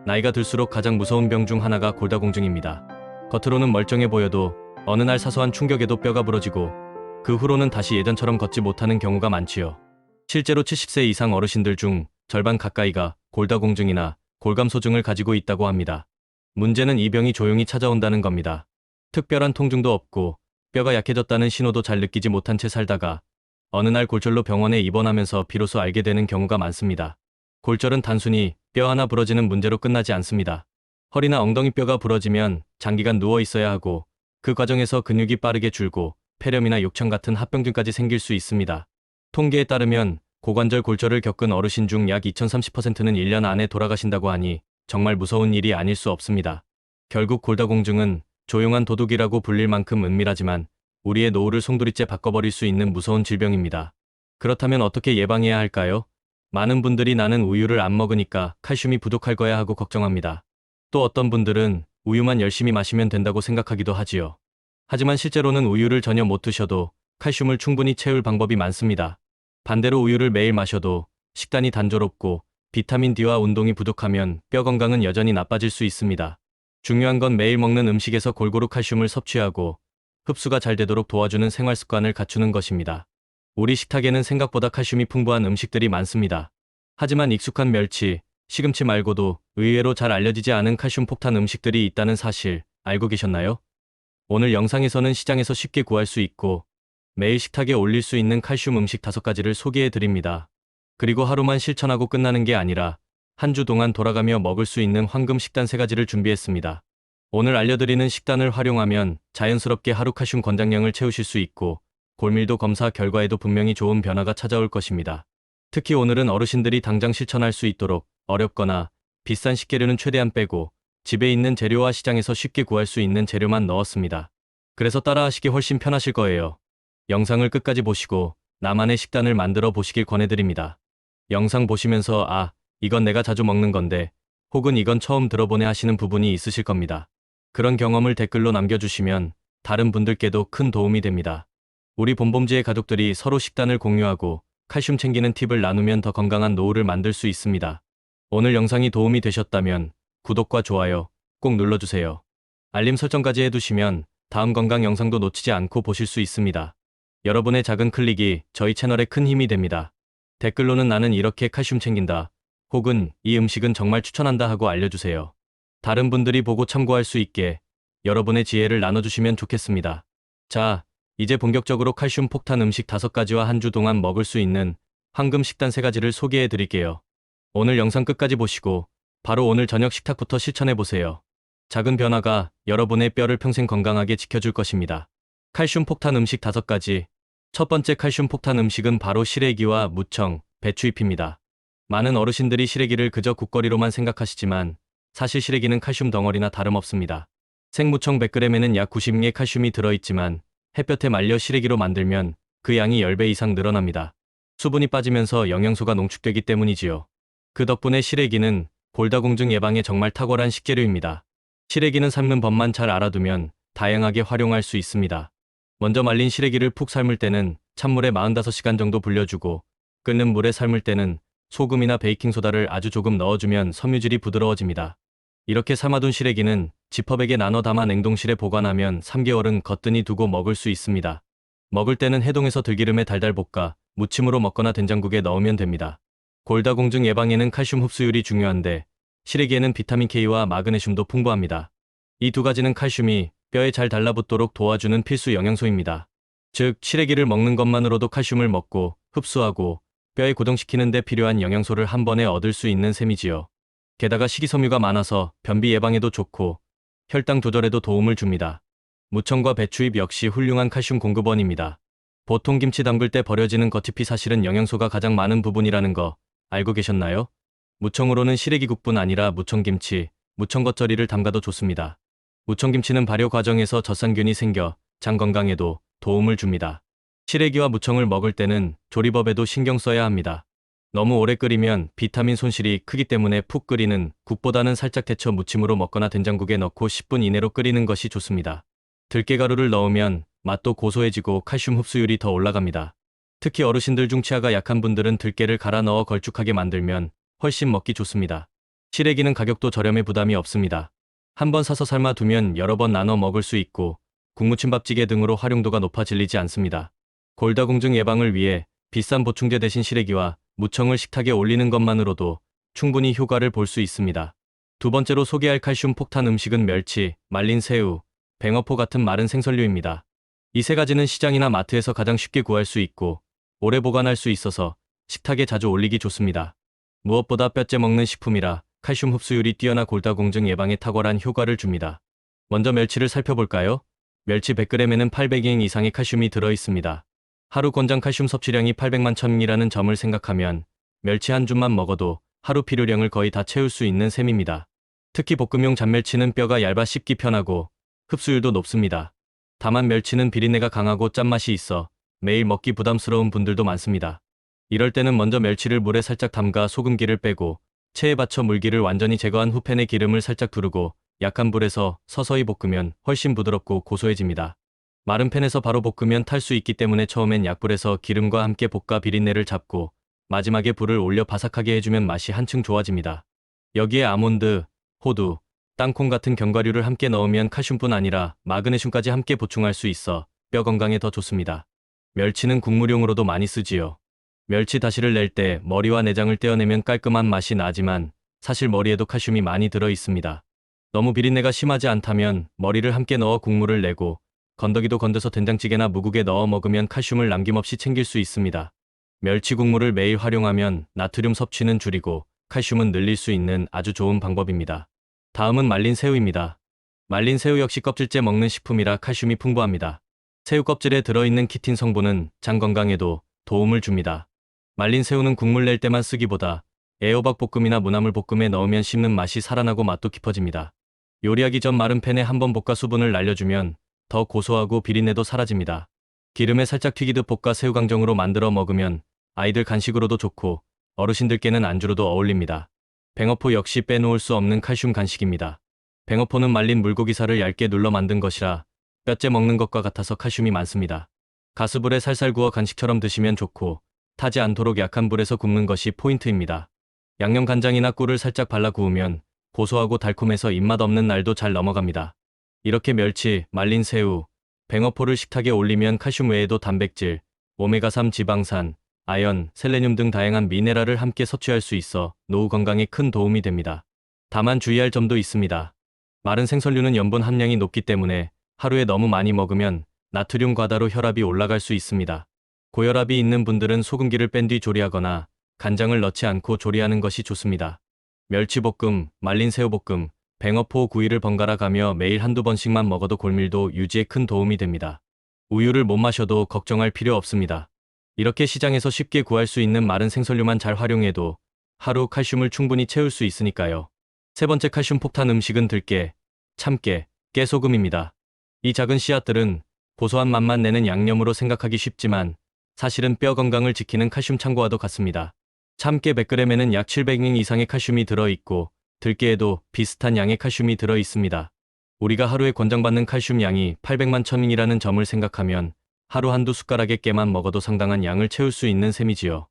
나이가 들수록 가장 무서운 병 중 하나가 골다공증입니다. 겉으로는 멀쩡해 보여도 어느 날 사소한 충격에도 뼈가 부러지고 그 후로는 다시 예전처럼 걷지 못하는 경우가 많지요. 실제로 70세 이상 어르신들 중 절반 가까이가 골다공증이나 골감소증을 가지고 있다고 합니다. 문제는 이 병이 조용히 찾아온다는 겁니다. 특별한 통증도 없고 뼈가 약해졌다는 신호도 잘 느끼지 못한 채 살다가 어느 날 골절로 병원에 입원하면서 비로소 알게 되는 경우가 많습니다. 골절은 단순히 뼈 하나 부러지는 문제로 끝나지 않습니다. 허리나 엉덩이 뼈가 부러지면 장기간 누워 있어야 하고 그 과정에서 근육이 빠르게 줄고 폐렴이나 욕창 같은 합병증까지 생길 수 있습니다. 통계에 따르면 고관절 골절을 겪은 어르신 중 약 2030%는 1년 안에 돌아가신다고 하니 정말 무서운 일이 아닐 수 없습니다. 결국 골다공증은 조용한 도둑이라고 불릴 만큼 은밀하지만 우리의 노후를 송두리째 바꿔버릴 수 있는 무서운 질병입니다. 그렇다면 어떻게 예방해야 할까요? 많은 분들이 나는 우유를 안 먹으니까 칼슘이 부족할 거야 하고 걱정합니다. 또 어떤 분들은 우유만 열심히 마시면 된다고 생각하기도 하지요. 하지만 실제로는 우유를 전혀 못 드셔도 칼슘을 충분히 채울 방법이 많습니다. 반대로 우유를 매일 마셔도 식단이 단조롭고 비타민 D와 운동이 부족하면 뼈 건강은 여전히 나빠질 수 있습니다. 중요한 건 매일 먹는 음식에서 골고루 칼슘을 섭취하고 흡수가 잘 되도록 도와주는 생활 습관을 갖추는 것입니다. 우리 식탁에는 생각보다 칼슘이 풍부한 음식들이 많습니다. 하지만 익숙한 멸치, 시금치 말고도 의외로 잘 알려지지 않은 칼슘 폭탄 음식들이 있다는 사실 알고 계셨나요? 오늘 영상에서는 시장에서 쉽게 구할 수 있고 매일 식탁에 올릴 수 있는 칼슘 음식 5가지를 소개해 드립니다. 그리고 하루만 실천하고 끝나는 게 아니라 한 주 동안 돌아가며 먹을 수 있는 황금 식단 3가지를 준비했습니다. 오늘 알려드리는 식단을 활용하면 자연스럽게 하루 칼슘 권장량을 채우실 수 있고 골밀도 검사 결과에도 분명히 좋은 변화가 찾아올 것입니다. 특히 오늘은 어르신들이 당장 실천할 수 있도록 어렵거나 비싼 식재료는 최대한 빼고 집에 있는 재료와 시장에서 쉽게 구할 수 있는 재료만 넣었습니다. 그래서 따라하시기 훨씬 편하실 거예요. 영상을 끝까지 보시고 나만의 식단을 만들어 보시길 권해드립니다. 영상 보시면서 이건 내가 자주 먹는 건데 혹은 이건 처음 들어보네 하시는 부분이 있으실 겁니다. 그런 경험을 댓글로 남겨주시면 다른 분들께도 큰 도움이 됩니다. 우리 봄봄지의 가족들이 서로 식단을 공유하고 칼슘 챙기는 팁을 나누면 더 건강한 노후를 만들 수 있습니다. 오늘 영상이 도움이 되셨다면 구독과 좋아요 꼭 눌러주세요. 알림 설정까지 해두시면 다음 건강 영상도 놓치지 않고 보실 수 있습니다. 여러분의 작은 클릭이 저희 채널에 큰 힘이 됩니다. 댓글로는 나는 이렇게 칼슘 챙긴다 혹은 이 음식은 정말 추천한다 하고 알려주세요. 다른 분들이 보고 참고할 수 있게 여러분의 지혜를 나눠주시면 좋겠습니다. 자, 이제 본격적으로 칼슘 폭탄 음식 5가지와 한 주 동안 먹을 수 있는 황금 식단 3가지를 소개해 드릴게요. 오늘 영상 끝까지 보시고 바로 오늘 저녁 식탁부터 실천해 보세요. 작은 변화가 여러분의 뼈를 평생 건강하게 지켜줄 것입니다. 칼슘 폭탄 음식 5가지. 첫 번째 칼슘 폭탄 음식은 바로 시래기와 무청, 배추잎입니다. 많은 어르신들이 시래기를 그저 국거리로만 생각하시지만 사실 시래기는 칼슘 덩어리나 다름없습니다. 생무청 100g에는 약 90mg의 칼슘이 들어있지만 햇볕에 말려 시래기로 만들면 그 양이 10배 이상 늘어납니다. 수분이 빠지면서 영양소가 농축되기 때문이지요. 그 덕분에 시래기는 골다공증 예방에 정말 탁월한 식재료입니다. 시래기는 삶는 법만 잘 알아두면 다양하게 활용할 수 있습니다. 먼저 말린 시래기를 푹 삶을 때는 찬물에 45시간 정도 불려주고 끓는 물에 삶을 때는 소금이나 베이킹소다를 아주 조금 넣어주면 섬유질이 부드러워집니다. 이렇게 삶아둔 시래기는 지퍼백에 나눠 담아 냉동실에 보관하면 3개월은 거뜬히 두고 먹을 수 있습니다. 먹을 때는 해동해서 들기름에 달달 볶아 무침으로 먹거나 된장국에 넣으면 됩니다. 골다공증 예방에는 칼슘 흡수율이 중요한데 시래기에는 비타민 K와 마그네슘도 풍부합니다. 이 2가지는 칼슘이 뼈에 잘 달라붙도록 도와주는 필수 영양소입니다. 즉, 시래기를 먹는 것만으로도 칼슘을 먹고 흡수하고 뼈에 고정시키는 데 필요한 영양소를 한 번에 얻을 수 있는 셈이지요. 게다가 식이섬유가 많아서 변비 예방에도 좋고 혈당 조절에도 도움을 줍니다. 무청과 배추잎 역시 훌륭한 칼슘 공급원입니다. 보통 김치 담글 때 버려지는 겉잎이 사실은 영양소가 가장 많은 부분이라는 거 알고 계셨나요? 무청으로는 시래기국뿐 아니라 무청김치, 무청겉절이를 담가도 좋습니다. 무청김치는 발효 과정에서 젖산균이 생겨 장 건강에도 도움을 줍니다. 시래기와 무청을 먹을 때는 조리법에도 신경 써야 합니다. 너무 오래 끓이면 비타민 손실이 크기 때문에 푹 끓이는 국보다는 살짝 데쳐 무침으로 먹거나 된장국에 넣고 10분 이내로 끓이는 것이 좋습니다. 들깨가루를 넣으면 맛도 고소해지고 칼슘 흡수율이 더 올라갑니다. 특히 어르신들 중 치아가 약한 분들은 들깨를 갈아 넣어 걸쭉하게 만들면 훨씬 먹기 좋습니다. 시래기는 가격도 저렴해 부담이 없습니다. 한 번 사서 삶아 두면 여러 번 나눠 먹을 수 있고 국무침밥찌개 등으로 활용도가 높아 질리지 않습니다. 골다공증 예방을 위해 비싼 보충제 대신 시래기와 무청을 식탁에 올리는 것만으로도 충분히 효과를 볼 수 있습니다. 두 번째로 소개할 칼슘 폭탄 음식은 멸치, 말린 새우, 뱅어포 같은 마른 생선류입니다. 이 세 가지는 시장이나 마트에서 가장 쉽게 구할 수 있고 오래 보관할 수 있어서 식탁에 자주 올리기 좋습니다. 무엇보다 뼈째 먹는 식품이라 칼슘 흡수율이 뛰어나 골다공증 예방에 탁월한 효과를 줍니다. 먼저 멸치를 살펴볼까요? 멸치 100g에는 800ing 이상의 칼슘이 들어있습니다. 하루 권장 칼슘 섭취량이 800만 1000mg이라는 점을 생각하면 멸치 한 줌만 먹어도 하루 필요량을 거의 다 채울 수 있는 셈입니다. 특히 볶음용 잔멸치는 뼈가 얇아 씹기 편하고 흡수율도 높습니다. 다만 멸치는 비린내가 강하고 짠맛이 있어 매일 먹기 부담스러운 분들도 많습니다. 이럴 때는 먼저 멸치를 물에 살짝 담가 소금기를 빼고 체에 받쳐 물기를 완전히 제거한 후 팬에 기름을 살짝 두르고 약한 불에서 서서히 볶으면 훨씬 부드럽고 고소해집니다. 마른 팬에서 바로 볶으면 탈 수 있기 때문에 처음엔 약불에서 기름과 함께 볶아 비린내를 잡고 마지막에 불을 올려 바삭하게 해주면 맛이 한층 좋아집니다. 여기에 아몬드, 호두, 땅콩 같은 견과류를 함께 넣으면 칼슘뿐 아니라 마그네슘까지 함께 보충할 수 있어 뼈 건강에 더 좋습니다. 멸치는 국물용으로도 많이 쓰지요. 멸치 다시를 낼 때 머리와 내장을 떼어내면 깔끔한 맛이 나지만 사실 머리에도 칼슘이 많이 들어 있습니다. 너무 비린내가 심하지 않다면 머리를 함께 넣어 국물을 내고 건더기도 건져서 된장찌개나 무국에 넣어 먹으면 칼슘을 남김없이 챙길 수 있습니다. 멸치 국물을 매일 활용하면 나트륨 섭취는 줄이고 칼슘은 늘릴 수 있는 아주 좋은 방법입니다. 다음은 말린 새우입니다. 말린 새우 역시 껍질째 먹는 식품이라 칼슘이 풍부합니다. 새우 껍질에 들어있는 키틴 성분은 장 건강에도 도움을 줍니다. 말린 새우는 국물 낼 때만 쓰기보다 애호박 볶음이나 무나물 볶음에 넣으면 씹는 맛이 살아나고 맛도 깊어집니다. 요리하기 전 마른 팬에 한번 볶아 수분을 날려주면 더 고소하고 비린내도 사라집니다. 기름에 살짝 튀기듯 볶아 새우강정으로 만들어 먹으면 아이들 간식으로도 좋고 어르신들께는 안주로도 어울립니다. 뱅어포 역시 빼놓을 수 없는 칼슘 간식입니다. 뱅어포는 말린 물고기살을 얇게 눌러 만든 것이라 뼈째 먹는 것과 같아서 칼슘이 많습니다. 가스불에 살살 구워 간식처럼 드시면 좋고 타지 않도록 약한 불에서 굽는 것이 포인트입니다. 양념 간장이나 꿀을 살짝 발라 구우면 고소하고 달콤해서 입맛 없는 날도 잘 넘어갑니다. 이렇게 멸치, 말린 새우, 뱅어포를 식탁에 올리면 칼슘 외에도 단백질, 오메가3 지방산, 아연, 셀레늄 등 다양한 미네랄을 함께 섭취할 수 있어 노후 건강에 큰 도움이 됩니다. 다만 주의할 점도 있습니다. 마른 생선류는 염분 함량이 높기 때문에 하루에 너무 많이 먹으면 나트륨 과다로 혈압이 올라갈 수 있습니다. 고혈압이 있는 분들은 소금기를 뺀 뒤 조리하거나 간장을 넣지 않고 조리하는 것이 좋습니다. 멸치볶음, 말린 새우볶음, 뱅어포 구이를 번갈아 가며 매일 한두 번씩만 먹어도 골밀도 유지에 큰 도움이 됩니다. 우유를 못 마셔도 걱정할 필요 없습니다. 이렇게 시장에서 쉽게 구할 수 있는 마른 생선류만 잘 활용해도 하루 칼슘을 충분히 채울 수 있으니까요. 세 번째 칼슘 폭탄 음식은 들깨, 참깨, 깨소금입니다. 이 작은 씨앗들은 고소한 맛만 내는 양념으로 생각하기 쉽지만 사실은 뼈 건강을 지키는 칼슘 창고와도 같습니다. 참깨 100g에는 약 700ing 이상의 칼슘이 들어있고 들깨에도 비슷한 양의 칼슘이 들어있습니다. 우리가 하루에 권장받는 칼슘 양이 800만 1000ing이라는 점을 생각하면 하루 한두 숟가락의 깨만 먹어도 상당한 양을 채울 수 있는 셈이지요.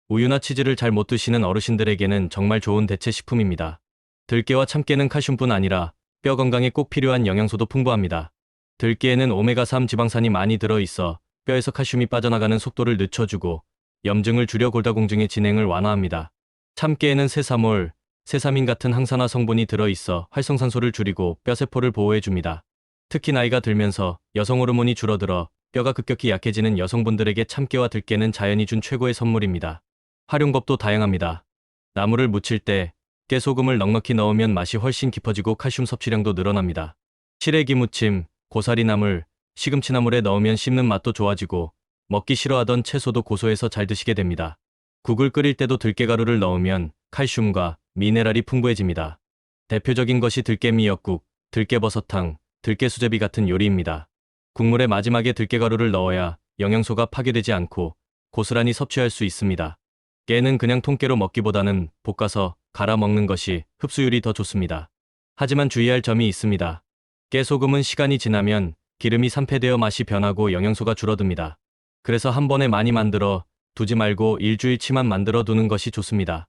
우유나 치즈를 잘 못 드시는 어르신들에게는 정말 좋은 대체 식품입니다. 들깨와 참깨는 칼슘뿐 아니라 뼈 건강에 꼭 필요한 영양소도 풍부합니다. 들깨에는 오메가3 지방산이 많이 들어있어 뼈에서 칼슘이 빠져나가는 속도를 늦춰주고 염증을 줄여 골다공증의 진행을 완화합니다. 참깨에는 세사몰, 세사민 같은 항산화 성분이 들어있어 활성산소를 줄이고 뼈세포를 보호해줍니다. 특히 나이가 들면서 여성 호르몬이 줄어들어 뼈가 급격히 약해지는 여성분들에게 참깨와 들깨는 자연이 준 최고의 선물입니다. 활용법도 다양합니다. 나물을 무칠 때 깨소금을 넉넉히 넣으면 맛이 훨씬 깊어지고 칼슘 섭취량도 늘어납니다. 시래기 무침, 고사리 나물, 시금치 나물에 넣으면 씹는 맛도 좋아지고 먹기 싫어하던 채소도 고소해서 잘 드시게 됩니다. 국을 끓일 때도 들깨가루를 넣으면 칼슘과 미네랄이 풍부해집니다. 대표적인 것이 들깨미역국, 들깨버섯탕, 들깨수제비 같은 요리입니다. 국물의 마지막에 들깨가루를 넣어야 영양소가 파괴되지 않고 고스란히 섭취할 수 있습니다. 깨는 그냥 통깨로 먹기보다는 볶아서 갈아 먹는 것이 흡수율이 더 좋습니다. 하지만 주의할 점이 있습니다. 깨소금은 시간이 지나면 기름이 산패되어 맛이 변하고 영양소가 줄어듭니다. 그래서 한 번에 많이 만들어 두지 말고 일주일치만 만들어 두는 것이 좋습니다.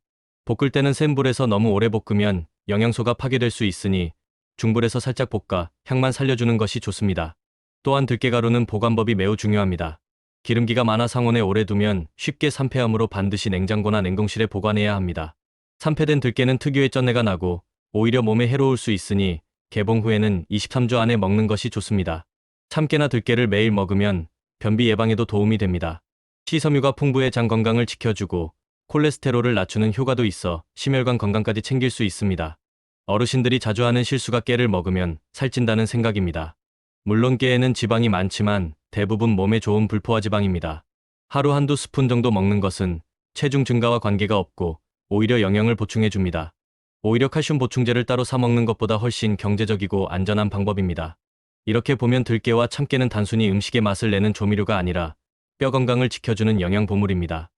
볶을 때는 센 불에서 너무 오래 볶으면 영양소가 파괴될 수 있으니 중불에서 살짝 볶아 향만 살려주는 것이 좋습니다. 또한 들깨가루는 보관법이 매우 중요합니다. 기름기가 많아 상온에 오래 두면 쉽게 산패하므로 반드시 냉장고나 냉동실에 보관해야 합니다. 산패된 들깨는 특유의 쩐내가 나고 오히려 몸에 해로울 수 있으니 개봉 후에는 23주 안에 먹는 것이 좋습니다. 참깨나 들깨를 매일 먹으면 변비 예방에도 도움이 됩니다. 식이섬유가 풍부해 장 건강을 지켜주고 콜레스테롤을 낮추는 효과도 있어 심혈관 건강까지 챙길 수 있습니다. 어르신들이 자주 하는 실수가 깨를 먹으면 살찐다는 생각입니다. 물론 깨에는 지방이 많지만 대부분 몸에 좋은 불포화 지방입니다. 하루 한두 스푼 정도 먹는 것은 체중 증가와 관계가 없고 오히려 영양을 보충해줍니다. 오히려 칼슘 보충제를 따로 사 먹는 것보다 훨씬 경제적이고 안전한 방법입니다. 이렇게 보면 들깨와 참깨는 단순히 음식의 맛을 내는 조미료가 아니라 뼈 건강을 지켜주는 영양 보물입니다.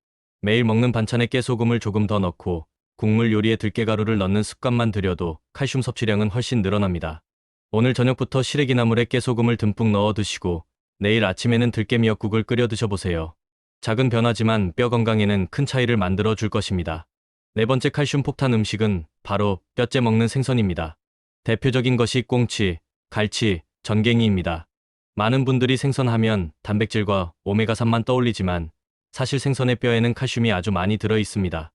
매일 먹는 반찬에 깨소금을 조금 더 넣고 국물 요리에 들깨가루를 넣는 습관만 들여도 칼슘 섭취량은 훨씬 늘어납니다. 오늘 저녁부터 시래기나물에 깨소금을 듬뿍 넣어 드시고 내일 아침에는 들깨 미역국을 끓여 드셔보세요. 작은 변화지만 뼈 건강에는 큰 차이를 만들어 줄 것입니다. 네 번째 칼슘 폭탄 음식은 바로 뼈째 먹는 생선입니다. 대표적인 것이 꽁치, 갈치, 전갱이입니다. 많은 분들이 생선하면 단백질과 오메가3만 떠올리지만 사실 생선의 뼈에는 칼슘이 아주 많이 들어 있습니다.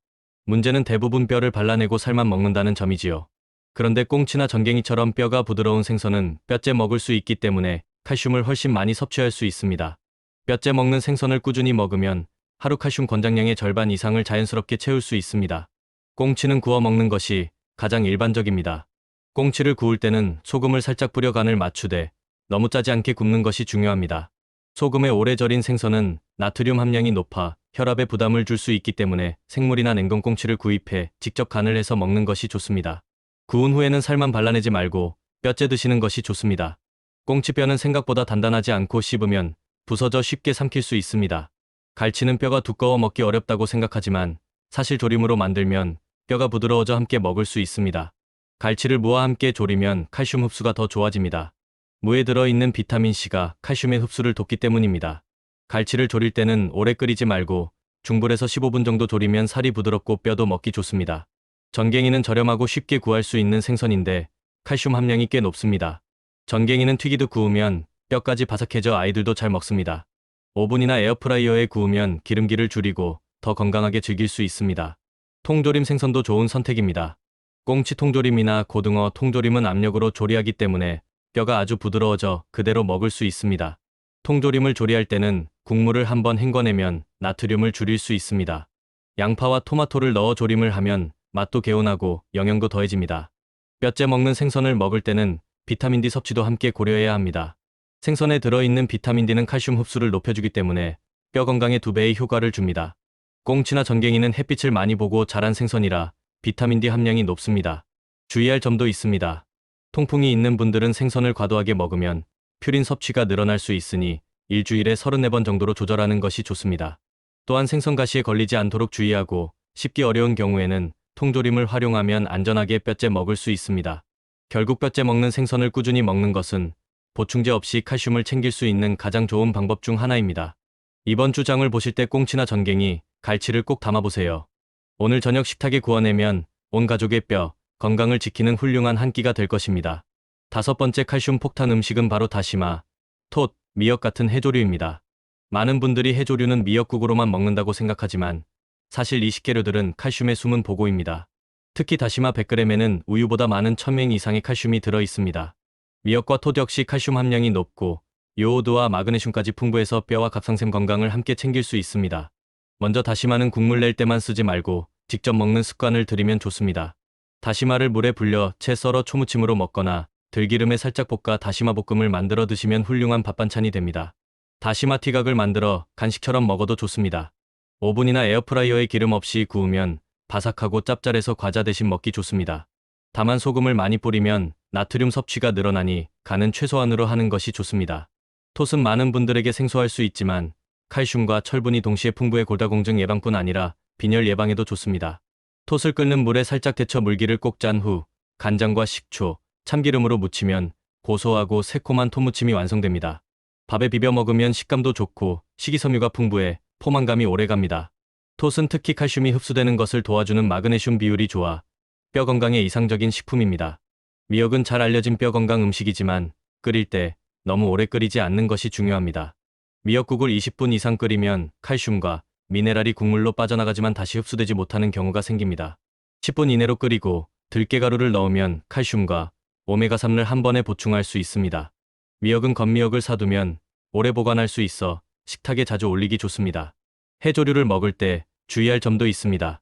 문제는 대부분 뼈를 발라내고 살만 먹는다는 점이지요. 그런데 꽁치나 전갱이처럼 뼈가 부드러운 생선은 뼈째 먹을 수 있기 때문에 칼슘을 훨씬 많이 섭취할 수 있습니다. 뼈째 먹는 생선을 꾸준히 먹으면 하루 칼슘 권장량의 절반 이상을 자연스럽게 채울 수 있습니다. 꽁치는 구워 먹는 것이 가장 일반적입니다. 꽁치를 구울 때는 소금을 살짝 뿌려 간을 맞추되 너무 짜지 않게 굽는 것이 중요합니다. 소금에 오래 절인 생선은 나트륨 함량이 높아 혈압에 부담을 줄 수 있기 때문에 생물이나 냉동 꽁치를 구입해 직접 간을 해서 먹는 것이 좋습니다. 구운 후에는 살만 발라내지 말고 뼈째 드시는 것이 좋습니다. 꽁치뼈는 생각보다 단단하지 않고 씹으면 부서져 쉽게 삼킬 수 있습니다. 갈치는 뼈가 두꺼워 먹기 어렵다고 생각하지만 사실 조림으로 만들면 뼈가 부드러워져 함께 먹을 수 있습니다. 갈치를 무와 함께 조리면 칼슘 흡수가 더 좋아집니다. 무에 들어있는 비타민C가 칼슘의 흡수를 돕기 때문입니다. 갈치를 조릴 때는 오래 끓이지 말고 중불에서 15분 정도 조리면 살이 부드럽고 뼈도 먹기 좋습니다. 전갱이는 저렴하고 쉽게 구할 수 있는 생선인데 칼슘 함량이 꽤 높습니다. 전갱이는 튀기듯 구우면 뼈까지 바삭해져 아이들도 잘 먹습니다. 오븐이나 에어프라이어에 구우면 기름기를 줄이고 더 건강하게 즐길 수 있습니다. 통조림 생선도 좋은 선택입니다. 꽁치 통조림이나 고등어 통조림은 압력으로 조리하기 때문에 뼈가 아주 부드러워져 그대로 먹을 수 있습니다. 통조림을 조리할 때는 국물을 한번 헹궈내면 나트륨을 줄일 수 있습니다. 양파와 토마토를 넣어 조림을 하면 맛도 개운하고 영양도 더해집니다. 뼈째 먹는 생선을 먹을 때는 비타민 D 섭취도 함께 고려해야 합니다. 생선에 들어있는 비타민 D는 칼슘 흡수를 높여주기 때문에 뼈 건강에 2배의 효과를 줍니다. 꽁치나 전갱이는 햇빛을 많이 보고 자란 생선이라 비타민 D 함량이 높습니다. 주의할 점도 있습니다. 통풍이 있는 분들은 생선을 과도하게 먹으면 퓨린 섭취가 늘어날 수 있으니 일주일에 34번 정도로 조절하는 것이 좋습니다. 또한 생선 가시에 걸리지 않도록 주의하고 씹기 어려운 경우에는 통조림을 활용하면 안전하게 뼈째 먹을 수 있습니다. 결국 뼈째 먹는 생선을 꾸준히 먹는 것은 보충제 없이 칼슘을 챙길 수 있는 가장 좋은 방법 중 하나입니다. 이번 주 장을 보실 때 꽁치나 전갱이, 갈치를 꼭 담아보세요. 오늘 저녁 식탁에 구워내면 온 가족의 뼈, 건강을 지키는 훌륭한 한 끼가 될 것입니다. 다섯 번째 칼슘 폭탄 음식은 바로 다시마, 톳, 미역 같은 해조류입니다. 많은 분들이 해조류는 미역국으로만 먹는다고 생각하지만 사실 이 식재료들은 칼슘의 숨은 보고입니다. 특히 다시마 100g에는 우유보다 많은 1000mg 이상의 칼슘이 들어 있습니다. 미역과 톳 역시 칼슘 함량이 높고 요오드와 마그네슘까지 풍부해서 뼈와 갑상샘 건강을 함께 챙길 수 있습니다. 먼저 다시마는 국물 낼 때만 쓰지 말고 직접 먹는 습관을 들이면 좋습니다. 다시마를 물에 불려 채 썰어 초무침으로 먹거나 들기름에 살짝 볶아 다시마 볶음을 만들어 드시면 훌륭한 밥반찬이 됩니다. 다시마 티각을 만들어 간식처럼 먹어도 좋습니다. 오븐이나 에어프라이어에 기름 없이 구우면 바삭하고 짭짤해서 과자 대신 먹기 좋습니다. 다만 소금을 많이 뿌리면 나트륨 섭취가 늘어나니 간은 최소한으로 하는 것이 좋습니다. 톳은 많은 분들에게 생소할 수 있지만 칼슘과 철분이 동시에 풍부해 골다공증 예방뿐 아니라 빈혈 예방에도 좋습니다. 톳을 끓는 물에 살짝 데쳐 물기를 꼭 짠 후 간장과 식초, 참기름으로 무치면 고소하고 새콤한 톳무침이 완성됩니다. 밥에 비벼 먹으면 식감도 좋고 식이섬유가 풍부해 포만감이 오래갑니다. 톳은 특히 칼슘이 흡수되는 것을 도와주는 마그네슘 비율이 좋아 뼈 건강에 이상적인 식품입니다. 미역은 잘 알려진 뼈 건강 음식이지만 끓일 때 너무 오래 끓이지 않는 것이 중요합니다. 미역국을 20분 이상 끓이면 칼슘과 미네랄이 국물로 빠져나가지만 다시 흡수되지 못하는 경우가 생깁니다. 10분 이내로 끓이고 들깨가루를 넣으면 칼슘과 오메가3를 한 번에 보충할 수 있습니다. 미역은 건미역을 사두면 오래 보관할 수 있어 식탁에 자주 올리기 좋습니다. 해조류를 먹을 때 주의할 점도 있습니다.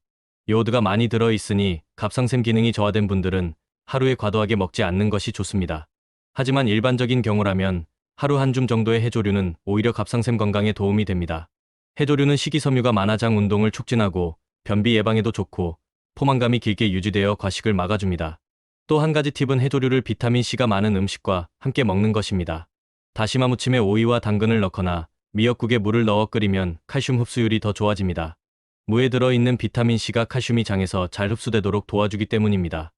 요오드가 많이 들어있으니 갑상샘 기능이 저하된 분들은 하루에 과도하게 먹지 않는 것이 좋습니다. 하지만 일반적인 경우라면 하루 한 줌 정도의 해조류는 오히려 갑상샘 건강에 도움이 됩니다. 해조류는 식이섬유가 많아 장 운동을 촉진하고 변비 예방에도 좋고 포만감이 길게 유지되어 과식을 막아줍니다. 또 한 가지 팁은 해조류를 비타민C가 많은 음식과 함께 먹는 것입니다. 다시마 무침에 오이와 당근을 넣거나 미역국에 물을 넣어 끓이면 칼슘 흡수율이 더 좋아집니다. 무에 들어있는 비타민C가 칼슘이 장에서 잘 흡수되도록 도와주기 때문입니다.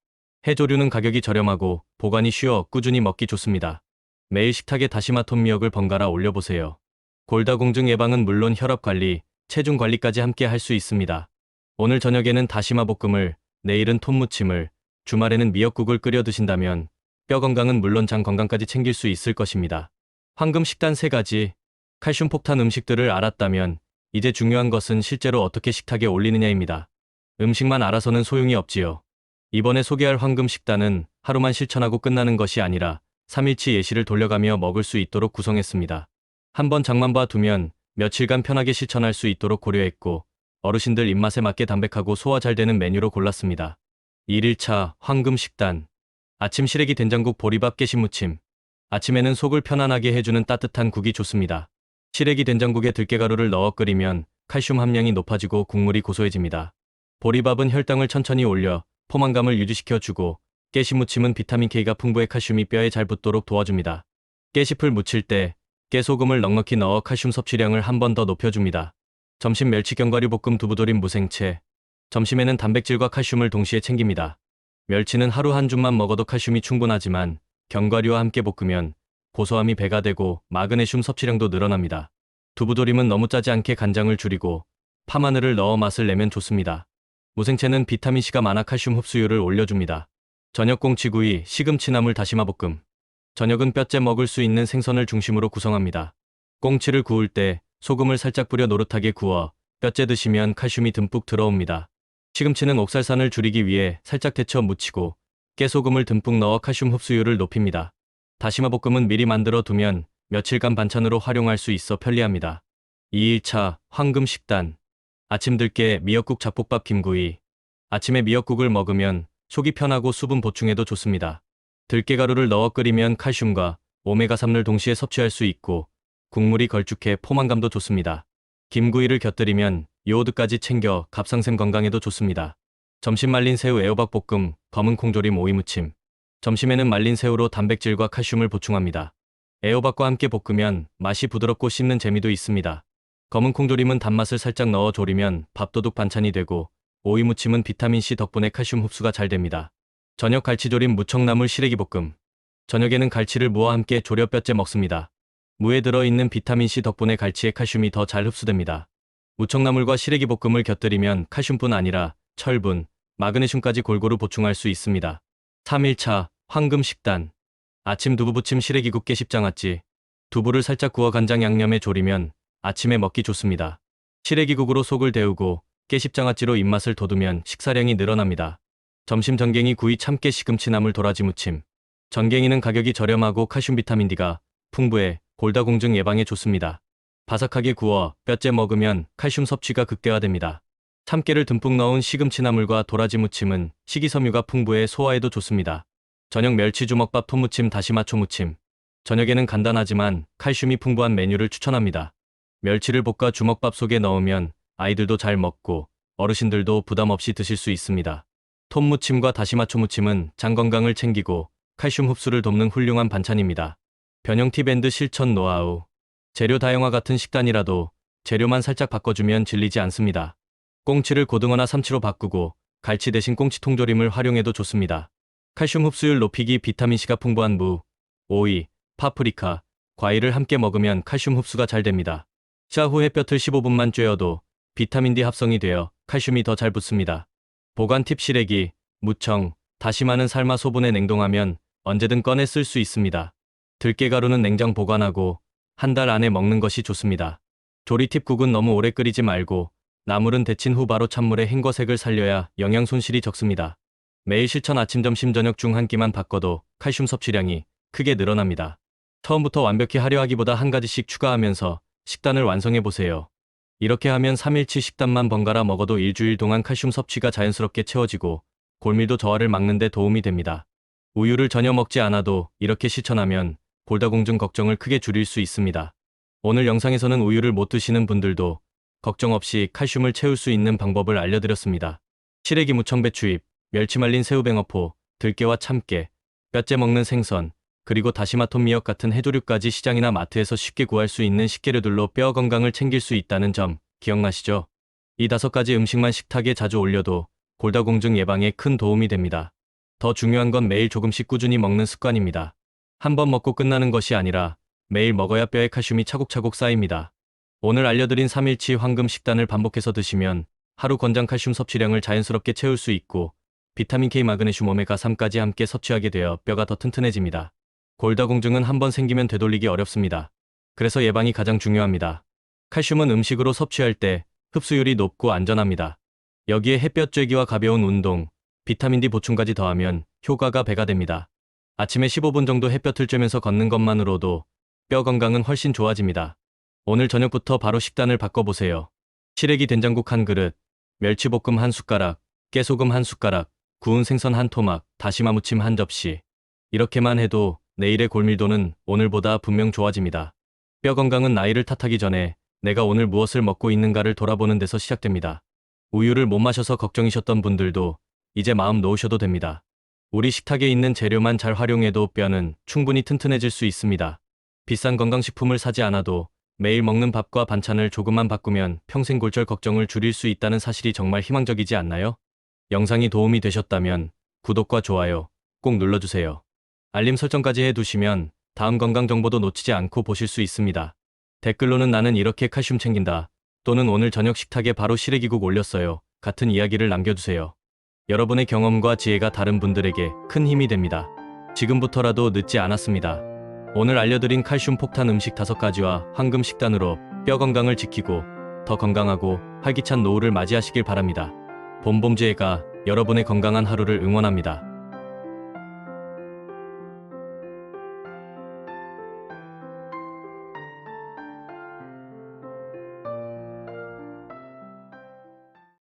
해조류는 가격이 저렴하고 보관이 쉬워 꾸준히 먹기 좋습니다. 매일 식탁에 다시마 톱미역을 번갈아 올려보세요. 골다공증 예방은 물론 혈압 관리, 체중 관리까지 함께 할 수 있습니다. 오늘 저녁에는 다시마 볶음을, 내일은 톱무침을, 주말에는 미역국을 끓여 드신다면 뼈 건강은 물론 장 건강까지 챙길 수 있을 것입니다. 황금 식단 3가지, 칼슘 폭탄 음식들을 알았다면 이제 중요한 것은 실제로 어떻게 식탁에 올리느냐입니다. 음식만 알아서는 소용이 없지요. 이번에 소개할 황금 식단은 하루만 실천하고 끝나는 것이 아니라 3일치 예시를 돌려가며 먹을 수 있도록 구성했습니다. 한번 장만 봐 두면 며칠간 편하게 실천할 수 있도록 고려했고 어르신들 입맛에 맞게 담백하고 소화 잘 되는 메뉴로 골랐습니다. 1일차 황금 식단. 아침 시래기 된장국 보리밥 깨신무침. 아침에는 속을 편안하게 해주는 따뜻한 국이 좋습니다. 시래기 된장국에 들깨가루를 넣어 끓이면 칼슘 함량이 높아지고 국물이 고소해집니다. 보리밥은 혈당을 천천히 올려 포만감을 유지시켜주고 깨신무침은 비타민K가 풍부해 칼슘이 뼈에 잘 붙도록 도와줍니다. 깨잎을 무칠 때 깨소금을 넉넉히 넣어 칼슘 섭취량을 한 번 더 높여줍니다. 점심 멸치 견과류 볶음 두부조림 무생채. 점심에는 단백질과 칼슘을 동시에 챙깁니다. 멸치는 하루 한 줌만 먹어도 칼슘이 충분하지만 견과류와 함께 볶으면 고소함이 배가 되고 마그네슘 섭취량도 늘어납니다. 두부조림은 너무 짜지 않게 간장을 줄이고 파마늘을 넣어 맛을 내면 좋습니다. 무생채는 비타민C가 많아 칼슘 흡수율을 올려줍니다. 저녁 꽁치구이, 시금치나물 다시마볶음. 저녁은 뼈째 먹을 수 있는 생선을 중심으로 구성합니다. 꽁치를 구울 때 소금을 살짝 뿌려 노릇하게 구워 뼈째 드시면 칼슘이 듬뿍 들어옵니다. 시금치는 옥살산을 줄이기 위해 살짝 데쳐 무치고 깨소금을 듬뿍 넣어 칼슘 흡수율을 높입니다. 다시마볶음은 미리 만들어 두면 며칠간 반찬으로 활용할 수 있어 편리합니다. 2일차 황금 식단. 아침 들깨 미역국 잡곡밥 김구이. 아침에 미역국을 먹으면 속이 편하고 수분 보충에도 좋습니다. 들깨가루를 넣어 끓이면 칼슘과 오메가3를 동시에 섭취할 수 있고 국물이 걸쭉해 포만감도 좋습니다. 김구이를 곁들이면 요오드까지 챙겨 갑상샘 건강에도 좋습니다. 점심 말린 새우 애호박 볶음, 검은 콩조림 오이무침. 점심에는 말린 새우로 단백질과 칼슘을 보충합니다. 애호박과 함께 볶으면 맛이 부드럽고 씹는 재미도 있습니다. 검은 콩조림은 단맛을 살짝 넣어 조리면 밥도둑 반찬이 되고 오이무침은 비타민C 덕분에 칼슘 흡수가 잘 됩니다. 저녁 갈치조림 무청나물 시래기볶음. 저녁에는 갈치를 무와 함께 졸여 뼈째 먹습니다. 무에 들어있는 비타민C 덕분에 갈치의 칼슘이 더 잘 흡수됩니다. 무청나물과 시래기볶음을 곁들이면 칼슘뿐 아니라 철분, 마그네슘까지 골고루 보충할 수 있습니다. 3일차 황금 식단. 아침 두부부침 시래기국 깨십장아찌. 두부를 살짝 구워 간장 양념에 졸이면 아침에 먹기 좋습니다. 시래기국으로 속을 데우고 깨십장아찌로 입맛을 돋우면 식사량이 늘어납니다. 점심 전갱이 구이 참깨 시금치나물 도라지 무침. 전갱이는 가격이 저렴하고 칼슘 비타민 D가 풍부해 골다공증 예방에 좋습니다. 바삭하게 구워 뼈째 먹으면 칼슘 섭취가 극대화됩니다. 참깨를 듬뿍 넣은 시금치나물과 도라지 무침은 식이섬유가 풍부해 소화에도 좋습니다. 저녁 멸치 주먹밥 톱무침 다시마 초무침. 저녁에는 간단하지만 칼슘이 풍부한 메뉴를 추천합니다. 멸치를 볶아 주먹밥 속에 넣으면 아이들도 잘 먹고 어르신들도 부담 없이 드실 수 있습니다. 톱무침과 다시마 초무침은 장 건강을 챙기고 칼슘 흡수를 돕는 훌륭한 반찬입니다. 변형 팁&드 실천 노하우. 재료 다양화 같은 식단이라도 재료만 살짝 바꿔주면 질리지 않습니다. 꽁치를 고등어나 삼치로 바꾸고 갈치 대신 꽁치 통조림을 활용해도 좋습니다. 칼슘 흡수율 높이기 비타민C가 풍부한 무, 오이, 파프리카, 과일을 함께 먹으면 칼슘 흡수가 잘 됩니다. 식사 후에 뼈틀 15분만 쬐어도 비타민 D 합성이 되어 칼슘이 더 잘 붙습니다. 보관 팁 시래기, 무청, 다시마는 삶아 소분해 냉동하면 언제든 꺼내 쓸 수 있습니다. 들깨가루는 냉장 보관하고 한 달 안에 먹는 것이 좋습니다. 조리팁 국은 너무 오래 끓이지 말고 나물은 데친 후 바로 찬물에 헹궈 색을 살려야 영양 손실이 적습니다. 매일 실천 아침 점심 저녁 중 한 끼만 바꿔도 칼슘 섭취량이 크게 늘어납니다. 처음부터 완벽히 하려 하기보다 한 가지씩 추가하면서 식단을 완성해 보세요. 이렇게 하면 3일치 식단만 번갈아 먹어도 일주일 동안 칼슘 섭취가 자연스럽게 채워지고 골밀도 저하를 막는 데 도움이 됩니다. 우유를 전혀 먹지 않아도 이렇게 실천하면 골다공증 걱정을 크게 줄일 수 있습니다. 오늘 영상에서는 우유를 못 드시는 분들도 걱정 없이 칼슘을 채울 수 있는 방법을 알려드렸습니다. 시래기 무청배추잎, 멸치 말린 새우뱅어포, 들깨와 참깨, 뼈째 먹는 생선, 그리고 다시마 톱미역 같은 해조류까지 시장이나 마트에서 쉽게 구할 수 있는 식재료들로 뼈 건강을 챙길 수 있다는 점 기억나시죠? 이 5가지 음식만 식탁에 자주 올려도 골다공증 예방에 큰 도움이 됩니다. 더 중요한 건 매일 조금씩 꾸준히 먹는 습관입니다. 한 번 먹고 끝나는 것이 아니라 매일 먹어야 뼈에 칼슘이 차곡차곡 쌓입니다. 오늘 알려드린 3일치 황금 식단을 반복해서 드시면 하루 권장 칼슘 섭취량을 자연스럽게 채울 수 있고 비타민 K, 마그네슘, 오메가3까지 함께 섭취하게 되어 뼈가 더 튼튼해집니다. 골다공증은 한 번 생기면 되돌리기 어렵습니다. 그래서 예방이 가장 중요합니다. 칼슘은 음식으로 섭취할 때 흡수율이 높고 안전합니다. 여기에 햇볕 쬐기와 가벼운 운동, 비타민 D 보충까지 더하면 효과가 배가 됩니다. 아침에 15분 정도 햇볕을 쬐면서 걷는 것만으로도 뼈 건강은 훨씬 좋아집니다. 오늘 저녁부터 바로 식단을 바꿔보세요. 시래기 된장국 한 그릇, 멸치볶음 한 숟가락, 깨소금 한 숟가락, 구운 생선 한 토막, 다시마 무침 한 접시. 이렇게만 해도 내일의 골밀도는 오늘보다 분명 좋아집니다. 뼈 건강은 나이를 탓하기 전에 내가 오늘 무엇을 먹고 있는가를 돌아보는 데서 시작됩니다. 우유를 못 마셔서 걱정이셨던 분들도 이제 마음 놓으셔도 됩니다. 우리 식탁에 있는 재료만 잘 활용해도 뼈는 충분히 튼튼해질 수 있습니다. 비싼 건강식품을 사지 않아도 매일 먹는 밥과 반찬을 조금만 바꾸면 평생 골절 걱정을 줄일 수 있다는 사실이 정말 희망적이지 않나요? 영상이 도움이 되셨다면 구독과 좋아요 꼭 눌러주세요. 알림 설정까지 해두시면 다음 건강 정보도 놓치지 않고 보실 수 있습니다. 댓글로는 나는 이렇게 칼슘 챙긴다 또는 오늘 저녁 식탁에 바로 시래기국 올렸어요 같은 이야기를 남겨주세요. 여러분의 경험과 지혜가 다른 분들에게 큰 힘이 됩니다. 지금부터라도 늦지 않았습니다. 오늘 알려드린 칼슘 폭탄 음식 5가지와 황금 식단으로 뼈 건강을 지키고 더 건강하고 활기찬 노후를 맞이하시길 바랍니다. 봄봄지혜가 여러분의 건강한 하루를 응원합니다.